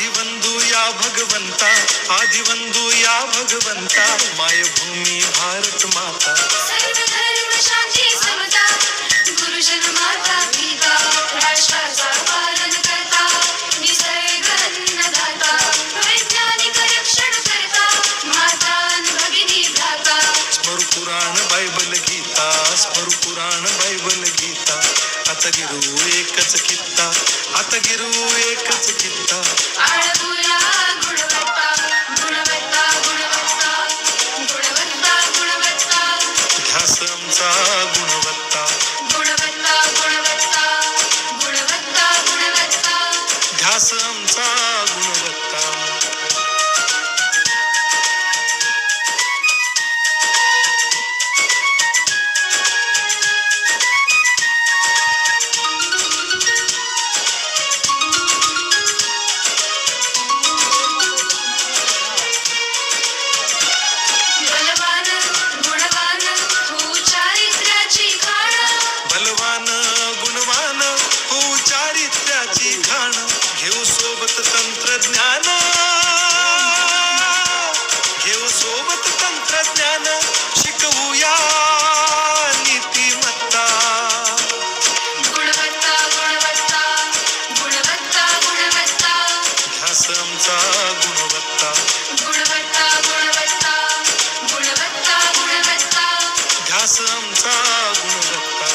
आदिवंदू या भगवंता, आदिवंदू या भगवंता, मायभूमी भारत माता. सर्व धर्म शांती समता, गुरुजन माता पिता, राष्ट्राचा पालन करता, निसर्ग अन्नदाता, वैज्ञानिक रक्षण करता, माता भगिनी भ्राता. स्मरू पुराण बायबल गीता, स्मरू पुराण बायबल गीता. आता गिरू एकच कित्ता, आता गिरू एकच कित्ता. आळपुरा गुणवत्ता, गुणवत्ता, गुणवत्ता, गुणवत्ता, गुणवत्ता. ध्यास आमचा गुणवत्ता, गुणवत्ता, गुणवत्ता, गुणवत्ता, गुणवत्ता. ध्यास आमचा गुणवत्ता. बलवान, गुणवान, हो चारित्र्याची खाण. बलवान गुणवान हो चारित्र्याची खाण. घेऊ सोबत तंत्रज्ञान, घेऊ सोबत तंत्रज्ञान. शिकवूया नीतिमत्ता. गुणवत्ता, गुणवत्ता, गुणवत्ता, गुणवत्ता. ध्यास आमचा गुणवत्ता, गुणवत्ता, गुणवत्ता, गुणवत्ता, गुणवत्ता. ध्यास आमचा गुणवत्ता.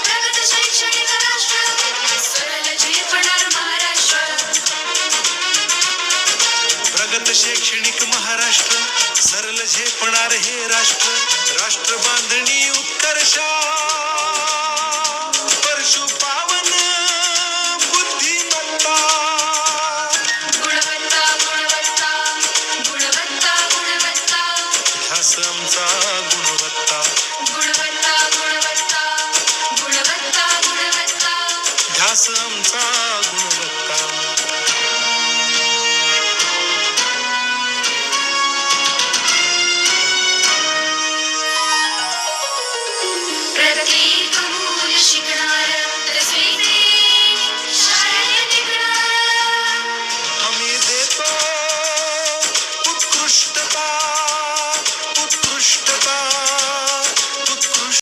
प्रगत शैक्षणिक राष्ट्र, सरल झेपणार महाराष्ट्र. प्रगत शैक्षणिक महाराष्ट्र, सरल झेपणार हे राष्ट्र. राष्ट्र बांधणी उत्कर्षा, परशु पावन बुद्धिमत्ता. गुणवत्ता, गुणवत्ता, गुणवत्ता, गुणवत्ता. ध्यास आमचा गुणवत्ता, गुणवत्ता, गुणवत्ता, गुणवत्ता, गुणवत्ता. ध्यास आमचा गुणवत्ता.